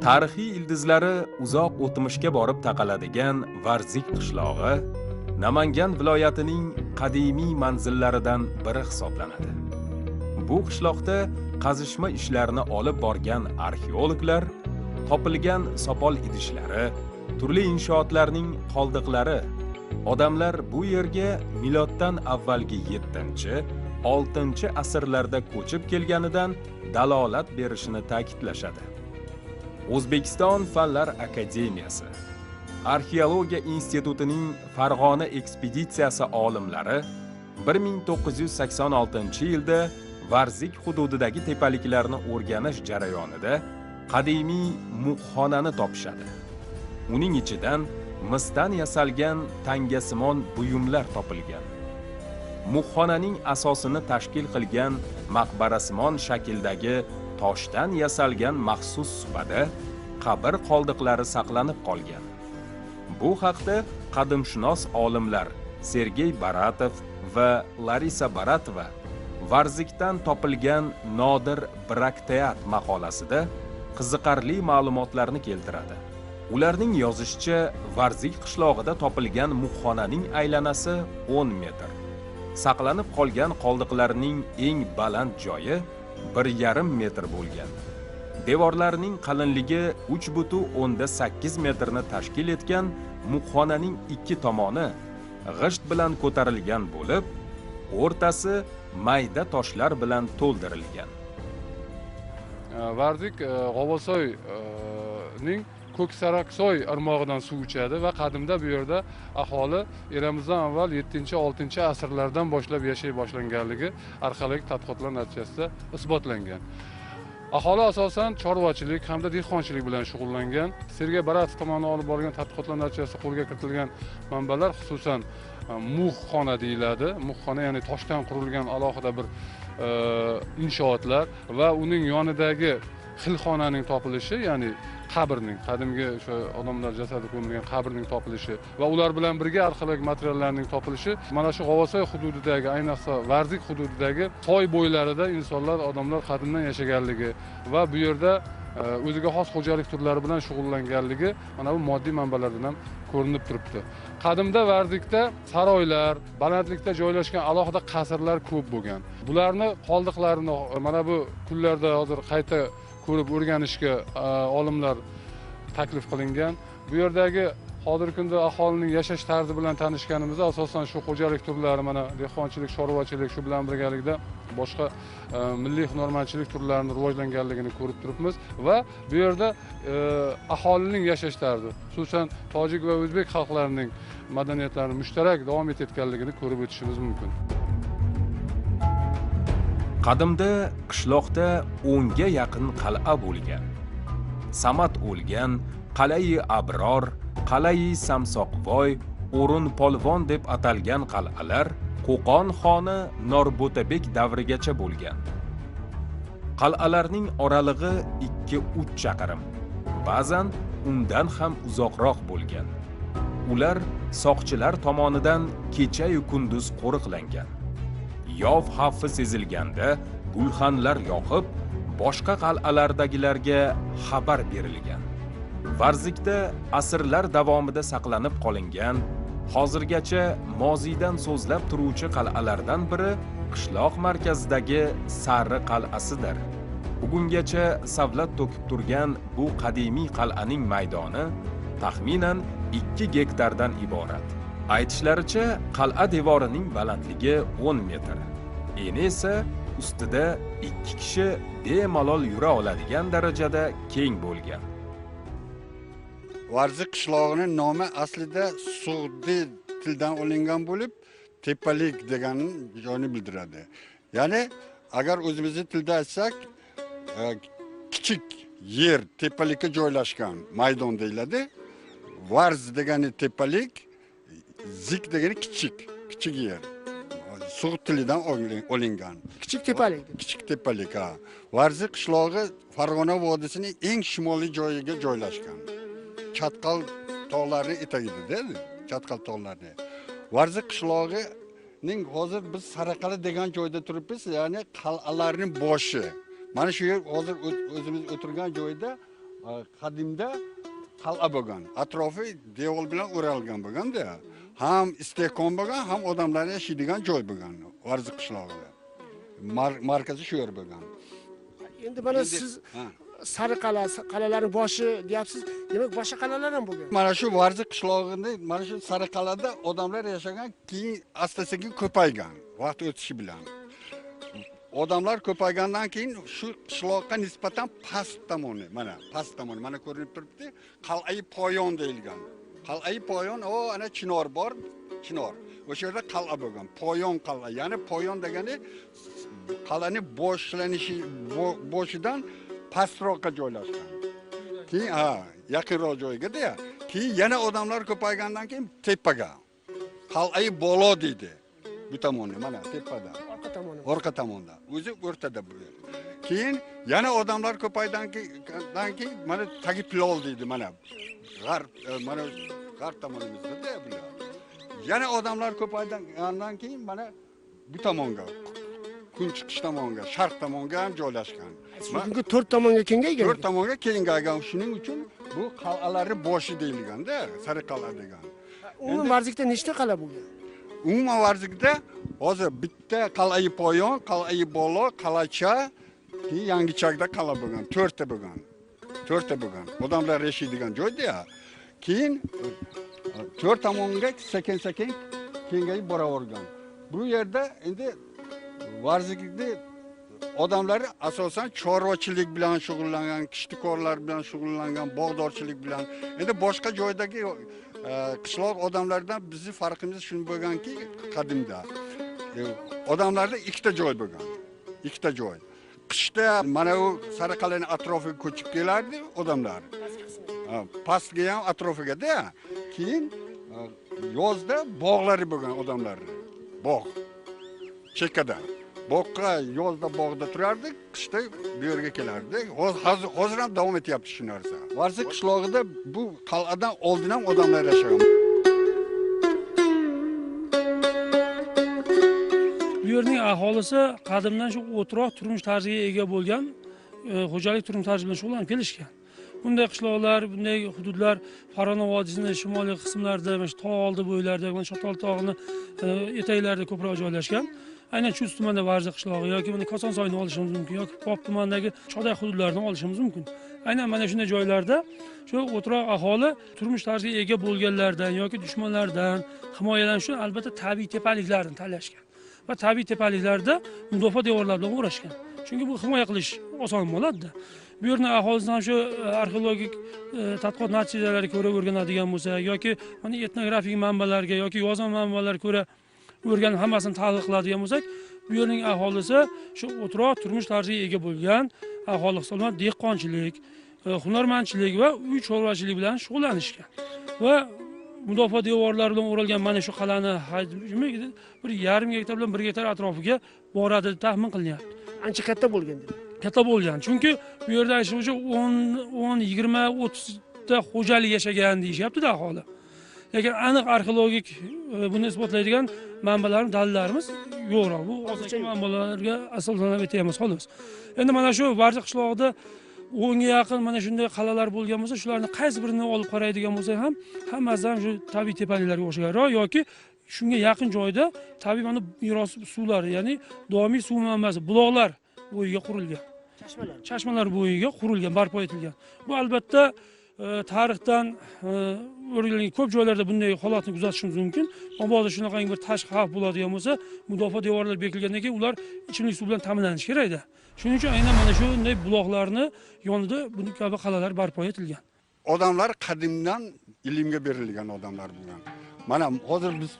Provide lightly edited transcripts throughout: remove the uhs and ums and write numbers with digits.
Tarixiy ildizlari uzoq o'tmishga borib taqaladigan Varzik qishlog'i Namangan viloyatining qadimiy manzillaridan biri hisoblanadi. Bu qishloqda qazishma ishlarini olib borgan arxeologlar topilgan sopol idishlari, turli inshootlarning qoldiqlari odamlar bu yerga miloddan avvalgi 7-6 asrlarda ko'chib kelganidan dalolat berishini ta'kidlashadi. O'zbekiston Fanlar akademiyasi, Arxeologiya institutining Farg'ona ekspeditsiyasi olimlari 1986-yilda Varzik hududidagi tepaliklarni o'rganish jarayonida qadimiy muhxonani topishadi. Uning ichidan misdan yasalgan tangasimon buyumlar topilgan. Muhxonaning asosini tashkil qilgan maqbarasimon shakldagi toshdan yasalgan maxsus supada qabr qoldiqlari saqlanib qolgan. Bu haqda qadimshunos olimlar Sergey Baratov va Larisa Baratova Varzikdan topilgan nodir brakteat maqolasida qiziqarli ma'lumotlarni keltiradi. Ularning yozishicha, Varzik qishlog'ida topilgan muhxonaning aylanasi 10 metr. Saqlanib qolgan qoldiqlarning eng baland joyi 1,5 metr bo'lgan. Devorlarining qalinligi 3,8 metrni tashkil etgan muhxonaning ikki tomoni g'isht bilan ko'tarilgan bo'lib, o'rtasi mayda toshlar bilan to'ldirilgan. Varzik G'ovosoyning Ko'ksaraksoy irmog'idan suv ichadi va qadimda bu yerda aholi eramizdan avval 7-6 asrlardan boshlab yashay boshlanganligi arxeologik tadqiqotlar natijasida isbotlangan. Aholi asosan chorvachilik hamda dehqonchilik bilan shug'ullangan. Sergey Baratov tomonidan olib borilgan tadqiqotlar natijasida qo'lga kiritilgan manbalar xususan muhxona deyiladi. Muhxona ya'ni toshdan qurilgan alohida bir inshootlar va uning yonidagi xilxonaning topilishi, ya'ni qabrning, qadimgi o'sha odamlar jasadi ko'milgan qabrning topilishi va ular bilan birga arxeologik materiallarning topilishi mana shu G'ovosoy hududidagi, ayniqsa Varzik hududidagi soy bo'ylarida insonlar, odamlar qadimdan yashaganligi va bu yerda o'ziga xos xo'jalik turlari bilan shug'ullanganligi mana bu moddiy manbalardan ham ko'rinib turibdi. Qadimda Varzikda saroylar, balandlikda joylashgan alohida qasrlar ko'p bo'lgan. Bularni qoldiqlarini mana bu kunlarda hozir qayta ko'rib o'rganishga olimlar taklif qilingan. Bu yerdagi hozirgi kunda aholining yashash tarzi bilan tanishganimizda asosan shu xo'jalik turlari, mana dehqonchilik, chorvachilik, shu bilan birgalikda boshqa milliy hunarmandchilik turlarini rivojlanganligini ko'rib turibmiz va bu yerda aholining yashash tarzi, xususan tojik va o'zbek xalqlarining madaniyatlarini mushtarak davom etayotganligini ko'rib o'tishimiz mumkin. Qadimda qishloqda 10 ga yaqin qal'a bo'lgan. Samat o'lgan, Qal'ai Abror, Qal'ai Samsoqvoy, O'rin Polvon deb atalgan qal'alar Qo'qon xoni Norbo'tabek davrigacha bo'lgan. Qal'alarning oralig'i 2-3 chaqirim, ba'zan undan ham uzoqroq bo'lgan. Ular soqchilar tomonidan kecha-yu kunduz qo'riqlangan. Yov xavfi sezilganda gulxanlar yoqib, boshqa qal'alardagilarga xabar berilgan. Varzikda asrlar davomida saqlanib qolingan, hozirgacha moziydan so'zlab turuvchi qal'alardan biri qishloq markazidagi Sarri qal'asidir. Bugungacha savlat to'kib turgan bu qadimiy qal'aning maydoni taxminan 2 gektardan iborat. Aytishlaricha, qal'a devorining balandligi 10 metr. Eni esa ustida 2 kishi bemalol yura oladigan darajada keng bo'lgan. Varzik qishlog'ining nomi aslida Sug'di tildan olingan bo'lib, tepalik degan joyni bildiradi. Ya'ni agar o'zimizning tilda aytsak, kichik yer tepalikka joylashgan maydon deyiladi. Varz degani tepalik, zik degani kichik yer. Sug'd tilidan olingan. Kichik tepalik. Kichik tepalik, ha. Varzik qishlog'i Farg'ona vodiysining eng shimoliy joyiga joylashgan. Chatqal tog'lari etagida, Chatqal tog'lari. Varzik qishlog'ining hozir biz Saraqala degan joyda turibmiz, ya'ni qal'alarning boshi. Mana shu yer hozir o'zimiz o'tirgan joyda qadimda qal'a bo'lgan. Atrofi devor bilan o'ralgan bo'lgan-da. Ham istehkom bo'lgan, ham odamlar yashaydigan joy bo'lgan. Varziq qishlog'ida. Markazi shu yer bo'lgan. Endi mana siz Sariqala, qalalarning boshi deyapsiz. Demak, boshqa qalalar ham bo'lgan. Mana shu Varziq qishlog'ida, mana shu Sariqalada odamlar yashagan, keyin asta-sekin ko'paygan vaqt o'tishi bilan. Odamlar ko'paygandan keyin shu qishloqqa nisbatan past tomoni, past tomoni, mana ko'rinib turibdi, Qal'ai Poyon deyilgan. Qal'ai Poyon, ana chinor bor, chinor. O'sha yerda qal'a bo'lgan. Poyon qal'a, ya'ni Poyon degani qal'ani boshlanishi boshidan pastroqqa joylashgan. Keyin yaqinroq joyga-da, keyin yana odamlar ko'paygandan keyin tepaga. Qal'ai Bolo deydi. Bu tomonni, mana tepada. Orqa tomonda. O'zi o'rtada bu yer. Keyin yana odamlar ko'paygandan keyin mana tagi Pilol deydi, mana. G'arb, mana g'arb tomonimizda-da bular. Yana odamlar ko'paygandan keyin mana bu tomonga, kun chiqish tomonga, sharq tomonga ham joylashgan. Bugungi 4 tomonga kengaygan. 4 tomonga kengaygan. Shuning uchun bu qal'alarning boshi deyilgan-da, Sariqala degan. Umuman Varzikda nechta qala bo'lgan? Umuman Varzikda hozir bitta Qal'ai Poyon, Qal'ai Bolo, Qalacha, keyin Yangichakda qala bo'lgan, 4 ta bo'lgan. 4 ta bo'lgan. Odamlar yashaydigan joyda. Keyin 4 tomonga sekin-sekin kengayib boravergan. Bu yerda endi Varzikda odamlar asosan chorvachilik bilan shug'ullangan, kishtikorlar bilan shug'ullangan, bog'dorchilik bilan. Endi boshqa joydagi qishloq odamlardan bizni farqimiz shun bo'lganki, qadimda odamlarda ikkita joy bo'lgan. Ikkita joy. Qishda mana u Sariqalaning atrofiga ko'chib kelardi odamlar. Pastga ham atrofiga-da. Keyin yozda bog'lari bo'lgan odamlar. Bog'. Chekkada. Bog'qa yozda bog'da turardi, qishda bu yerga kelardi. Hozir ham davom etyapti shu narsa. Varziq qishlog'ida bu qal'adan oldin ham odamlar yashagan. Bu yerning aholisi qadimdan shu o'troq turmush tarziga ega bo'lgan, xo'jalik turmush tarzi bilan shug'ullanib kelishgan. Bunday qishloqlar, bunday hududlar Farg'ona vodiysining shimoliy qismlarida, mana tog' oldi bo'ylarida, mana Shotol tog'ining etaklarida ko'proq joylashgan. Aynan shu tumanda Varziq qishlog'i yoki mana Kosonsoyni olishimiz mumkin yoki Pop tumanidagi Choday hududlarini olishimiz mumkin. Aynan mana shunday joylarda shu o'troq aholi turmush tarziga ega bo'lganlardan yoki dushmanlardan himoyalanish uchun albatta tabiiy tepaliklarni tanlashgan va tabiiy tepaliklarda mudofaa devorlar bilan o'rashgan. Chunki bu himoya qilish oson bo'ladi-da. Bu yerning aholisidan shu arxeologik tadqiqot natijalariga ko'ra o'rganadigan bo'lsa yoki mana etnografik manbalarga yoki yozma manbalarga ko'ra o'rganib hammasini tahlil qiladigan bo'lsak, bu yerning aholisi shu o'troq turmush tarziga ega bo'lgan aholi hisoblanib dehqonchilik, hunarmandchilik va uy chorvachilik bilan shug'ullanishgan. Va mudofaa devorlari bilan o'ralgan mana shu qal'ani hajmi 1,5 gektar bilan 1 gektar atrofiga boradi deb taxmin qilinyapti. Ancha katta bo'lgan dedi. Katta bo'lgan. Chunki bu yerda aytishlaricha 10, 20, 30 ta xo'jalik yashagan deyishyapti-da aholi. Lekin aniq arxeologik buni isbotlaydigan manbalarimiz, dalillarimiz yo'q. Bu hozircha manbalarga asoslanib aytamiz xolos. Endi mana shu Varziq qishlog'ida 10 ga yaqin mana shunday qal'alar bo'lgan bo'lsa, shularni qaysi birini olib qaraydigan bo'lsak ham, hammasi ham shu tabiiy tepaliklarga o'xshaganroq yoki shunga yaqin joyda tabiiy mana meros suvlar, ya'ni doimiy suv manbasi, buloqlar bo'yiga qurilgan. Chashmalar bo'yiga qurilgan, barpo etilgan. Bu albatta tarixdan o'rganilgan ko'p joylarda bunday holatni kuzatishimiz mumkin. Mabodo shunaqangi bir tashqi xavf bo'ladigan bo'lsa, mudofaa devorlari bekilgandan keyin ular ichimlik suv bilan ta'minlanishi kerak-da. Shuning uchun aynan mana shunday buloqlarni yonida bunday kabi qal'alar barpo etilgan. Odamlar qadimdan ilmga berilgan odamlar bo'lgan. Mana hozir biz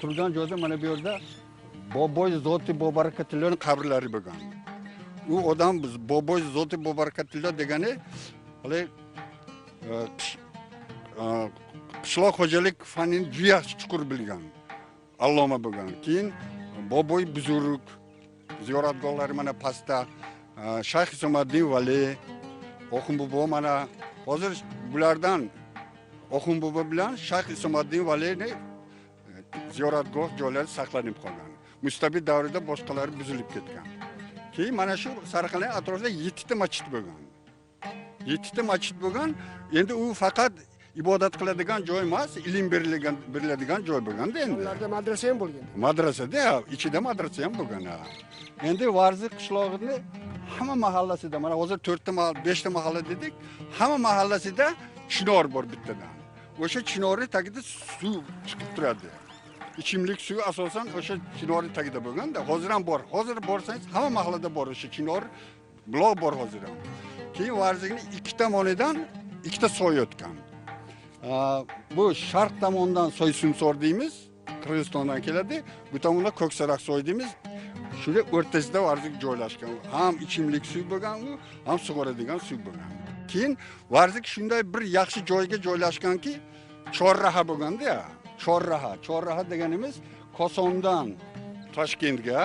turgan joyda mana bu yerda Boboy Zoti Bobarakatilloning qabrlari bo'lgan. U odam biz Boboy Zoti Bobarakatillo degani hali qishloq xo'jalik fanini juda chuqur bilgan. Alloma bo'lgan. Keyin Boboy Buzuruk ziyoratgohlari mana pastda, Shayx Isomiddin Vali, Oxun bobo mana hozir bulardan Oxun bobo bilan Shayx Isomiddin Valining ziyoratgoh joylari saqlanib qolgan. Mustabid davrida boshqalari buzilib ketgan. Keyin mana shu Sariqalaning atrofida 7 ta masjid bo'lgan. 7 ta masjid bo'lgan. Endi u faqat ibodat qiladigan joy emas, ilm beriladigan joy bo'lganda endi. Ularda madrasa ham bo'lgan. Madrasada, ichida madrasa ham bo'lgan. Endi Varzik qishlog'ini hamma mahallasida, mana hozir 4 ta, 5 ta mahalla dedik, hamma mahallasida chinor bor bittadan. O'sha chinorni tagida suv chiqib turadi. İchimlik suvi asosan o'sha chinorni tagida bo'lganda, hozir ham bor. Hozir borsangiz hamma mahallada bor o'sha chinor, buloq bor hozir ham. Keyin Varzikning ikki tomonidan ikkita soy o'tgan. Bu sharq tomonidan soy Sumsor deymiz, Qirg'izistondan keladi. Bu tomonda Ko'ksaroq soy deymiz. Shunday o'rtasida Varzik joylashgan. Ham ichimlik suv bo'lgan u, ham sug'oradigan suv bo'lgan. Keyin Varzik shunday bir yaxshi joyga joylashganki, chorraha bo'lganda-ya. Chorraha deganimiz Kosondan Toshkentga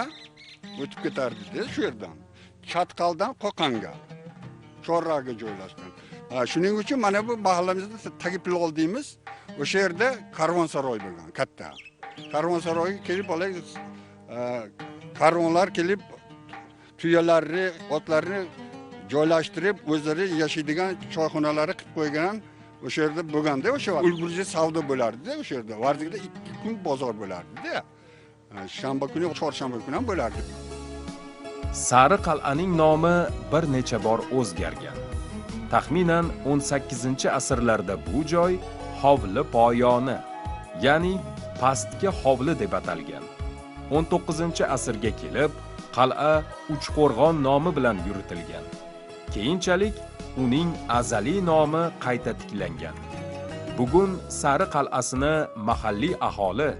o'tib ketardi shu yerdan. Chatqaldan Qo'qonga. Chorrahaga joylashgan. Shuning uchun mana bu mahallamizda Tagipilol deymiz. O'sha yerda karvonsaroy bo'lgan, katta. Karvonsaroyga kelib olaysiz. Karvonlar kelib tuyalarni, otlarni joylashtirib, o'zlari yashaydigan choyxonalari qilib qo'ygan. O'sha yerda bo'lganda, o'sha ulgurji savdo bo'lardi, o'sha yerda. Varzikda 2 kun bozor bo'lardi-da. Shanba kuni, chorshanba kuni ham bo'lardi. Sari qal'aning nomi bir necha bor o'zgargan. Taxminan 18-asrlarda bu joy hovli poyoni, ya'ni pastki hovli deb atalgan. 19-asrga kelib, qal'a Uchqo'rg'on nomi bilan yuritilgan. Keyinchalik uning azaliy nomi qayta tiklangan. Bugun Sari qal'asini mahalliy aholi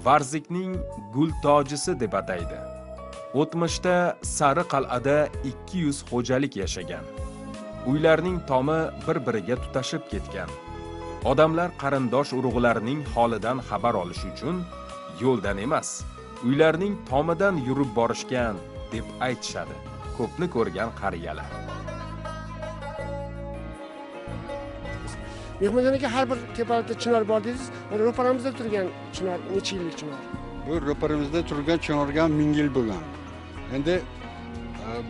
Varzikning gul tojisi deb ataydi. O'tmishda Sari qal'ada 200 xo'jalik yashagan. Uylarning tomi bir-biriga tutashib ketgan. Odamlar qarindosh urug'larining holidan xabar olish uchun yo'ldan emas, uylarning tomidan yurib borishgan deb aytishadi ko'pni ko'rgan qariyalar. Mehmonjon aka, har bir tepalikda chinor bor dedingiz. Mana ro'paramizda turgan chinor necha yillik chinor? Bu ro'paramizda turgan chinorga 1000 yil bo'lgan. Endi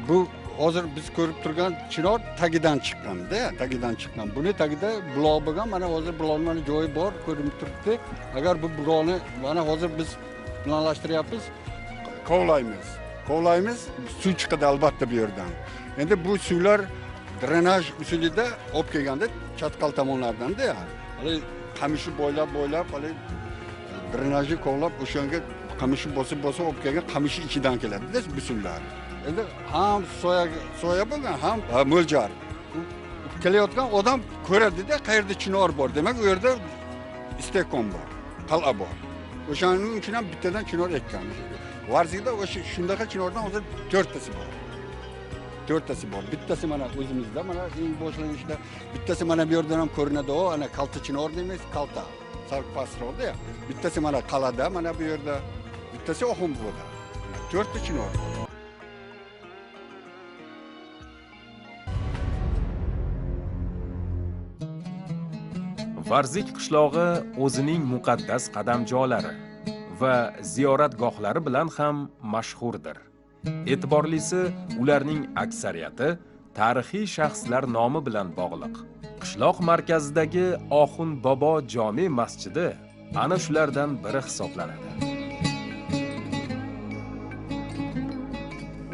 bu hozir biz ko'rib turgan chinor tagidan chiqqan. Buni tagida buloq bo'lgan. Mana hozir buloqning joyi bor, ko'rinib turibdi. Agar bu buloqni mana hozir biz planlashtiryapmiz, kovlaymiz, suv chiqadi albatta bu yerdan. Endi bu suvlar drenaj usulida olib kelganda Chatqal tomonlardan-da, hali qamishi bo'ylab, hali drenajni kovlab o'shanga qamishi bosib olib kelgan qamishi ichidan keladi-da bu suvlar. Endi ham soya bo'lgan, ham mo'ljar. Kelayotgan odam ko'radi-da, qayerda chinor bor. Demak, u yerda istekon bor, qal'a bor. O'shaning uchun ham bittadan chinor ekkan. Varzikda o'sha shundaqa chinordan hozir 4 tasi bor. 4 tasi bor. Bittasi mana o'zimizda, mana eng boshlanishda bittasi mana bu yerdan ham ko'rinadi, ana kalta chinor deymiz, kalta. Sal pastroqda. Bittasi mana qal'ada, mana bu yerda. Bittasi Oxunbo'da. 4 ta chinor. Varzik qishlog'i o'zining muqaddas qadamjolari va ziyoratgohlari bilan ham mashhurdir. E'tiborlisi, ularning aksariyati tarixiy shaxslar nomi bilan bog'liq. Qishloq markazidagi Oxun bobo jome masjidi ana shulardan biri hisoblanadi.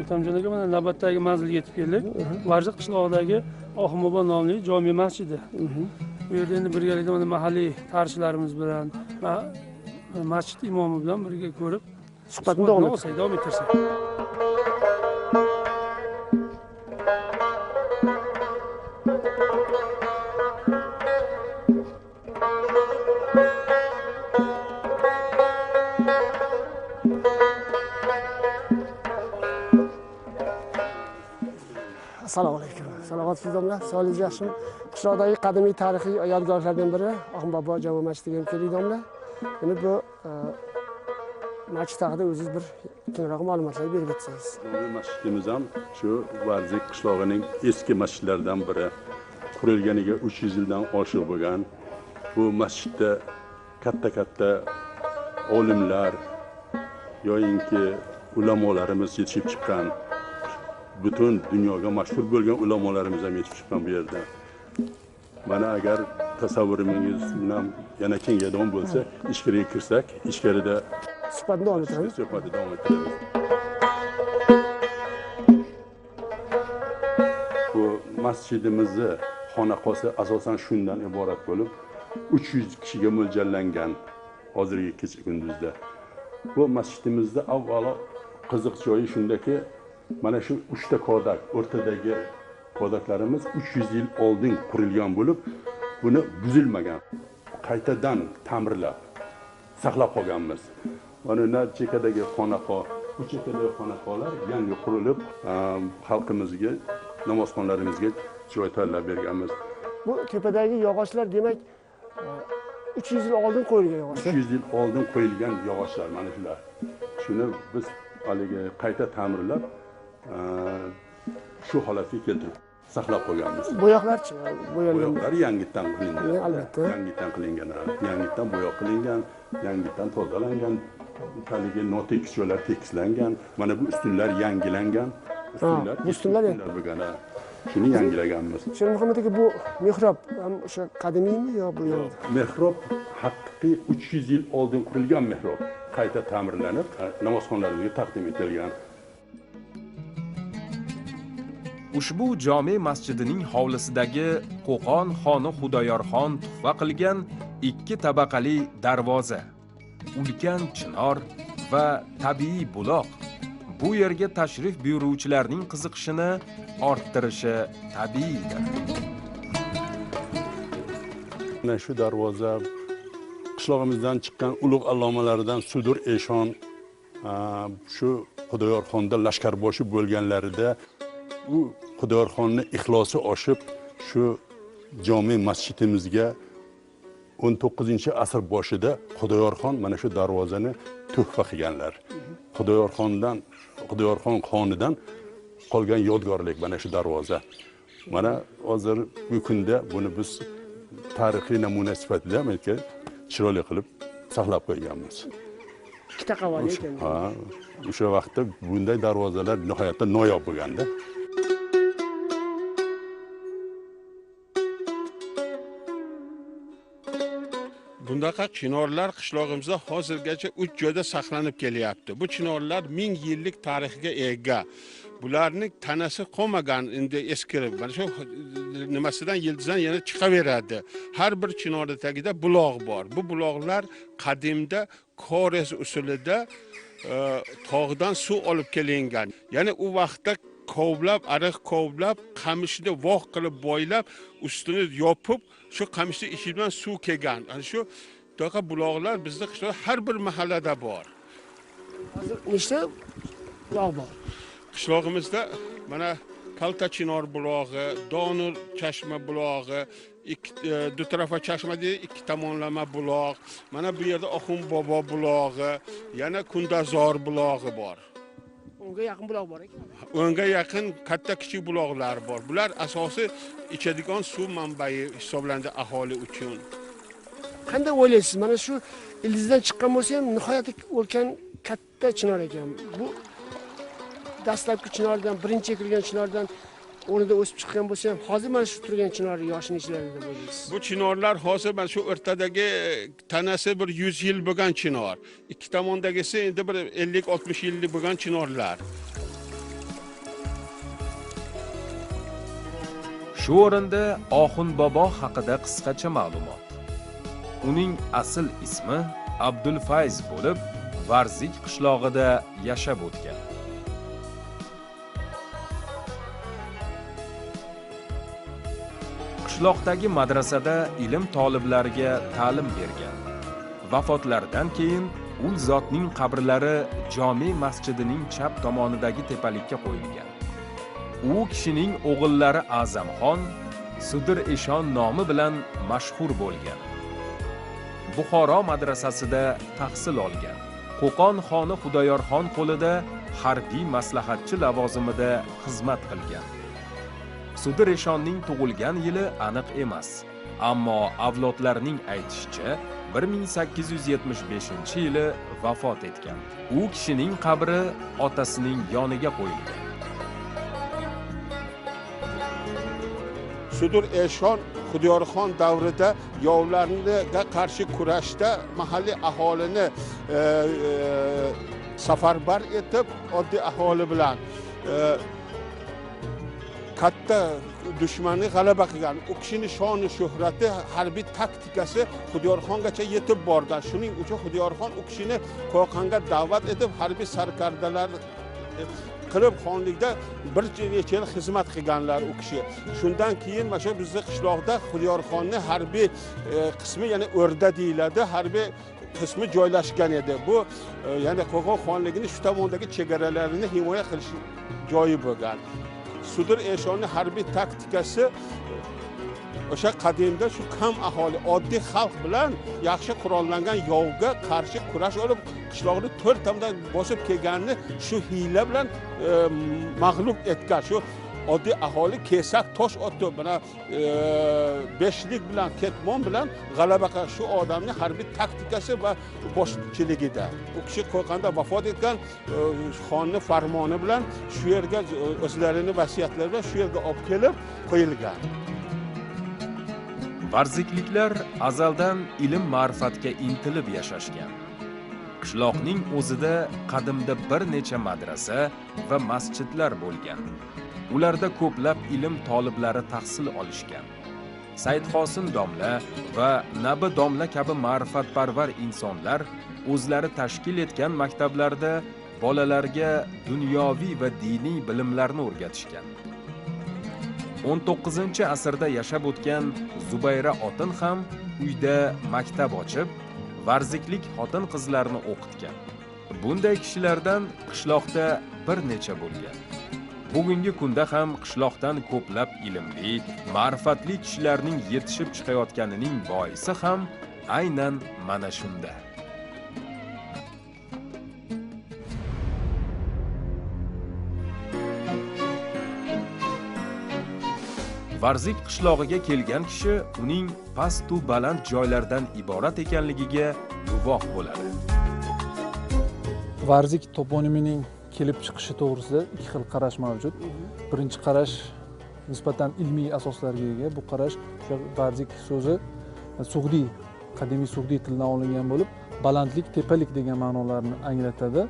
O'tamjon aka, mana navbatdagi manzilga yetib keldik. Varzik qishlog'idagi Oxun bobo nomli jome masjidi. Bu yerda endi birgalikda mana mahalliy tarixchilarimiz bilan va masjid imomi bilan birga ko'rib suhbatni davom ettirsak. Assalomu alaykum. Salomatsiz domla, sog'ligingiz yaxshimi? Qishloqdagi qadimiy tarixiy yodgorlardan biri Oxun bobo jome masjidiga keldik domla. Endi bu masjid haqida o'zingiz bir kengroq ma'lumotlar berib o'tsangiz. Bu masjidimiz ham shu Varzik qishlog'ining eski masjidlaridan biri. Qurilganiga 300 yildan oshiq bo'lgan. Bu masjidda katta olimlar yoyinki ulamolarimiz yetishib chiqqan. butun dunyoga mashhur bo'lgan ulamolarimiz ham yetib chiqqan bu yerda. Mana agar tasavvuringiz bilan yana kengaydigan bo'lsa, ichkariga kirsak, ichkarida suhbatni davom etamiz. Suhbatni davom etamiz. Bu masjidimizni xonaqosi asosan shundan iborat bo'lib, 300 kishiga mo'ljallangan hozirgi kecha kunduzda. Bu masjidimizda avvalo qiziq joyi shundaki, mana shu 3 ta kodak, o'rtadagi kodaklarimiz 300 yil oldin qurilgan bo'lib, buni buzilmagan, qaytadan ta'mirlab saqlab qolganmiz. Mana chekadagi xonaqo, bu chekadagi xonaqolar yangi qurilib, xalqimizga, namozxonlarimizga joy tayyorlab berganmiz. Bu tepadagi yog'ochlar demak 300 yil oldin qo'yilgan yog'ochlar. 300 yil oldin qo'yilgan yog'ochlar mana shular. Shuni biz haligi qayta ta'mirlab shu holatga keltirib saqlab qo'yganmiz. Bo'yoqlarchi, bo'yalgan. Bo'yoqlar yangitdan qilingan. Albatta. Yangitdan qilingan, yangitdan bo'yoq qilingan, yangitdan tozalangan, haligi notekis joylar tekislangan. Mana bu ustunlar yangilangan. Ustunlar bo'lgan. Shuni yangilaganmiz. Shermuhammad aka, bu mehrob ham o'sha qadimiymi yo bu yerda? Mehrob haqiqiy 300 yil oldin qurilgan mehrob. Qayta ta'mirlanib, namozxonlarimizga taqdim etilgan. Ushbu jome masjidining hovlisidagi Qo'qon xoni Xudoyorxon tuhfa qilgan 2 tabaqali darvoza, ulkan chinor va tabiiy buloq bu yerga tashrif buyuruvchilarning qiziqishini orttirishi tabiiydir. Mana shu darvoza qishlog'imizdan chiqqan ulug' allomalardan Sudur Eshon shu Xudoyorxonda lashkarboshi bo'lganlarida u Xudoyorxonning ixlosi oshib, shu jome masjidimizga 19-asr boshida Xudoyorxon mana shu darvozani tuhfa qilganlar. Xudoyorxon xonidan qolgan yodgorlik mana shu darvoza. Mana hozir bu kunda buni biz tarixiy namuna sifatida menga chiroyli qilib saqlab qo'yganmiz. 2 ta qavat ekan. Ha, o'sha vaqtda bunday darvozalar nihoyatda noyob bo'lganda. Bundaqa chinorlar qishlog'imizda hozirgacha 3 joyda saqlanib kelyapti. Bu chinorlar 1000 yillik tarixga ega. Bularning tanasi qolmagan, endi eskirib, mana shu nimasidan yildizdan yana chiqaveradi. Har bir chinorning tagida buloq bor. Bu buloqlar qadimda Kores usulida tog'dan suv olib kelingan. Ya'ni u vaqtda kovlab, ariq kovlab, qamishni voq qilib boylab, ustini yopib, shu qamishni ichidan suv kelgan. Ana shu to'qa buloqlar bizda qishloqda har bir mahallada bor. Hozir nechta buloq bor? Qishlog'imizda mana Kalta Chinor bulog'i, Donur chashma bulog'i, du tarafa chashma deydi, 2 tomonlama buloq. Mana bu yerda Oxun bobo bulog'i, yana Kundazor bulog'i bor. Unga yaqin buloq bor ekan. Unga yaqin katta kichik buloqlar bor. Bular asosiy ichadigan suv manbai hisoblanadi aholi uchun. Qanday o'ylaysiz? Mana shu ildizdan chiqqan bo'lsa ham nihoyatda ulkan katta chinor ekan. Bu dastlabki chinordan, birinchi ekilgan chinordan o'rnida o'sib chiqqan bo'lsa ham, hozir mana shu turgan chinor yoshini ichlarida deb o'ylaysiz. Bu chinorlar hozir mana shu o'rtadagi tanasi bir 100 yil bo'lgan chinor. Ikki tomondagisi endi bir 50-60 yillik bo'lgan chinorlar. Shu o'rinda Oxun bobo haqida qisqacha ma'lumot. Uning asl ismi Abdulfayz bo'lib, Varzik qishlog'ida yashab o'tgan. Qishloqdagi madrasada ilm toliblariga ta'lim bergan. Vafotlaridan keyin u zotning qabrlari jome masjidining chap tomonidagi tepalikka qo'yilgan. U kishining o'g'illari A'zamxon Sudur Eshon nomi bilan mashhur bo'lgan. Buxoro madrasasida tahsil olgan. Qo'qon xoni Xudoyorxon qo'lida harbiy maslahatchi lavozimida xizmat qilgan. Sudur Eshonning tug'ilgan yili aniq emas, ammo avlodlarning aytishicha 1875-yili vafot etgan. U kishining qabri otasining yoniga qo'yilgan. Sudur Eshon Xudiyorxon davrida yovlarga qarshi kurashda mahalliy aholini safarbar etib, oddiy aholi bilan katta dushmanni g'alaba qilgan. U kishining shoni shuhrati, harbiy taktikasi Xudiyorxongacha yetib borgan. Shuning uchun Xudiyorxon u kishini Qo'qonga da'vat etib, harbiy sarkardalar qilib xonlikda bir necha yil xizmat qilganlar u kishi. Shundan keyin mana shu bizning qishloqda Xudiyorxonning harbiy qismi, ya'ni o'rda deyiladi, harbiy qismi joylashgan edi. Bu ya'ni Qo'qon xonligining shu tomondagi chegaralarini himoya qilish joyi bo'lgan. Sudur Eshonning harbiy taktikasi o'sha qadimda shu kam aholi, oddiy xalq bilan yaxshi qurollangan yovga qarshi kurash olib, qishloqni 4 tomondan bosib kelganini shu hiyla bilan mag'lub etgan. Shu oddiy aholi kesak tosh otdi, mana beshlik bilan, ketmon bilan g'alaba qilgan shu odamning harbiy taktikasi va boshchiligida. U kishi Qo'qonda vafot etgan, xonning farmoni bilan shu yerga o'zlarining vasiyatlari bilan shu yerga olib kelib qo'yilgan. Varzikliklar azaldan ilm ma'rifatga intilib yashashgan. Qishloqning o'zida qadimda bir necha madrasa va masjidlar bo'lgan. Ularda ko'plab ilm toliblari tahsil olishgan. Saidqosim domla va Nabi domla kabi ma'rifatparvar insonlar o'zlari tashkil etgan maktablarda bolalarga dunyoviy va diniy bilimlarni o'rgatishgan. 19-asrda yashab o'tgan Zubayra otin ham uyda maktab ochib, varziklik xotin-qizlarni o'qitgan. Bunday kishilardan qishloqda bir necha bo'lgan. Bugungi kunda ham qishloqdan ko'plab ilmli, ma'rifatli kishilarning yetishib chiqayotganining boisi ham aynan mana shunda. Varzik qishlog'iga kelgan kishi uning past-u baland joylardan iborat ekanligiga guvoh bo'ladi. Varzik toponimining kelib chiqishi to'g'risida ikki xil qarash mavjud. Birinchi qarash nisbatan ilmiy asoslarga ega. Bu qarash o'sha varzik so'zi sug'diy, qadimiy sug'diy tilidan olingan bo'lib, balandlik, tepalik degan ma'nolarni anglatadi.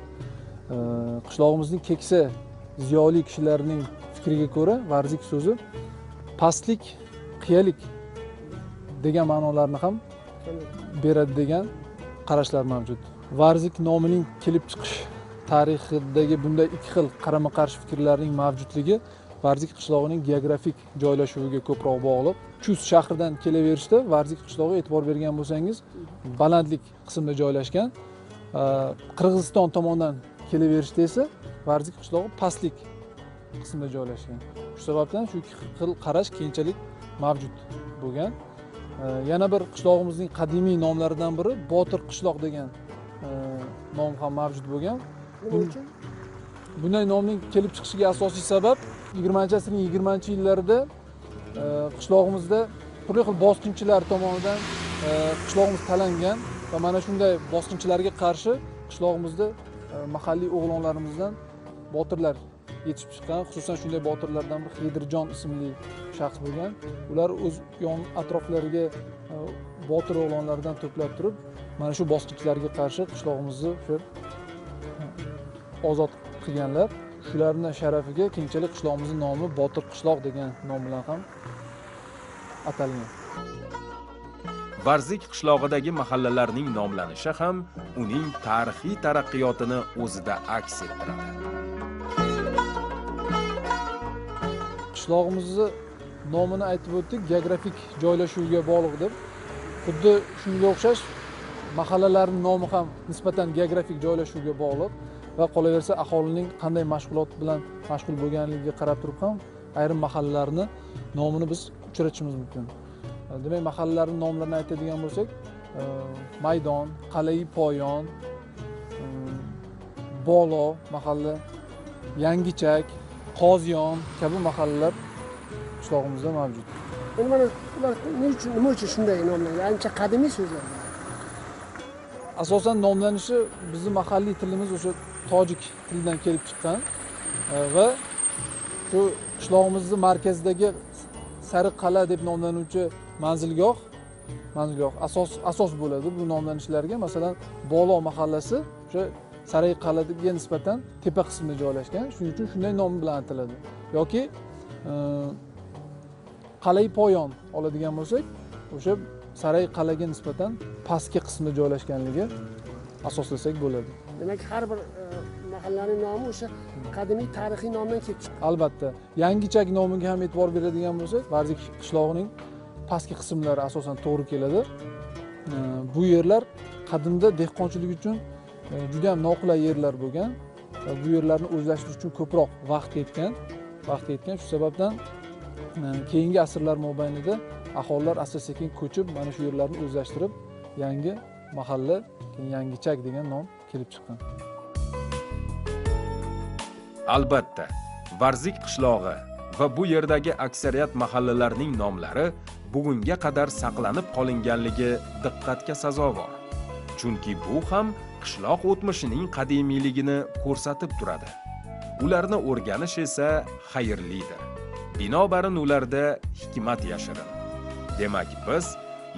Qishlog'imizning keksa, ziyoli kishilarining fikriga ko'ra, varzik so'zi pastlik, qiyalik degan ma'nolarni ham beradi degan qarashlar mavjud. Varzik nomining kelib chiqish tarixidagi bunday ikki xil qarama-qarshi fikrlarning mavjudligi Varzik qishlog'ining geografik joylashuviga ko'proq bog'liq. Chus shahridan kelaverishda Varzik qishlog'iga e'tibor bergan bo'lsangiz, balandlik qismida joylashgan. Qirg'iziston tomonidan kelaverishda esa Varzik qishlog'i pastlik qismida joylashgan. Shu sababdan shu ikki xil qarash keyinchalik mavjud bo'lgan. Yana bir qishlog'imizning qadimiy nomlaridan biri Botir qishloq degan nom ham mavjud bo'lgan. Bunday nomning kelib chiqishiga asosiy sabab 20-asrning 20-yillarida qishlog'imizda turli xil bosqinchilar tomonidan qishlog'imiz talangan va mana shunday bosqinchilarga qarshi qishlog'imizda mahalliy o'g'lonlarimizdan botirlar yetishib chiqqan. Xususan shunday botirlardan biri Xidirjon ismli shaxs bo'lgan. Ular o'z yon atroflariga botir o'g'lonlardan to'plab turib, mana shu bosqinchilarga qarshi qishlog'imizni ozod qilganlar. Shularning sharafiga keyinchalik qishlog'imizning nomi Botir qishloq degan nom bilan ham atalgan. Varzik qishlog'idagi mahallalarning nomlanishi ham uning tarixiy taraqqiyotini o'zida aks ettiradi. Qishlog'imizni nomini aytib o'tdik, geografik joylashuviga bog'liq deb. Xuddi shunga o'xshash mahallalarning nomi ham nisbatan geografik joylashuvga bog'liq va qolaversa aholining qanday mashg'ulot bilan mashg'ul bo'lganligiga qarab turib ham ayrim mahallalarni nomini biz uchratishimiz mumkin. Demak, mahallalarning nomlarini aytadigan bo'lsak, Maydon, Qalai Poyon, Bolo mahalla, Yangichak, Qoziyon kabi mahallalar qishlog'imizda mavjud. Endi mana ular nima uchun shunday nomlangan? Ancha qadimiy so'zlar. Asosan nomlanishi bizning mahalliy tilimiz o'sha tojik tilidan kelib chiqqan va shu qishlog'imizning markazidagi Sariqal'a deb nomlanuvchi manzilgoh asos bo'ladi bu nomlanishlarga. Masalan, Bolo mahallasi o'sha Sariqal'ga nisbatan tepa qismida joylashgan. Shuning uchun shunday nom bilan ataladi. Yoki Qalai Poyon oladigan bo'lsak, o'sha Sariqal'ga nisbatan pastki qismida joylashganligi asoslasak bo'ladi. Demak, har bir mahallaning nomi o'sha qadimiy tarixiy nomdan kelib chiqqan. Albatta, Yangichak nomiga ham e'tibor beradigan bo'lsak, Varzik qishlog'ining pastki qismlari asosan to'g'ri keladi. Bu yerlar qadimda dehqonchilik uchun juda ham noqulay yerlar bo'lgan. Bu yerlarni o'zlashtirish uchun ko'proq vaqt ketgan. Shu sababdan keyingi asrlar mobaynida aholilar asta-sekin ko'chib, mana shu yerlarni o'zlashtirib, yangi mahalla, Yangichak degan nom kelib chiqqan. Albatta, Varzik qishlog'i va bu yerdagi aksariyat mahallalarning nomlari bugunga qadar saqlanib qolinganligi diqqatga sazovor. Chunki bu ham qishloq o'tmishining qadimiyligini ko'rsatib turadi. Ularni o'rganish esa xayrlidir. Binobarin ularda hikmat yashirin. Demak, biz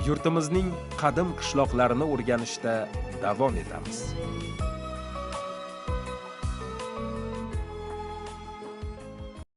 yurtimizning qadim qishloqlarini o'rganishda davom etamiz.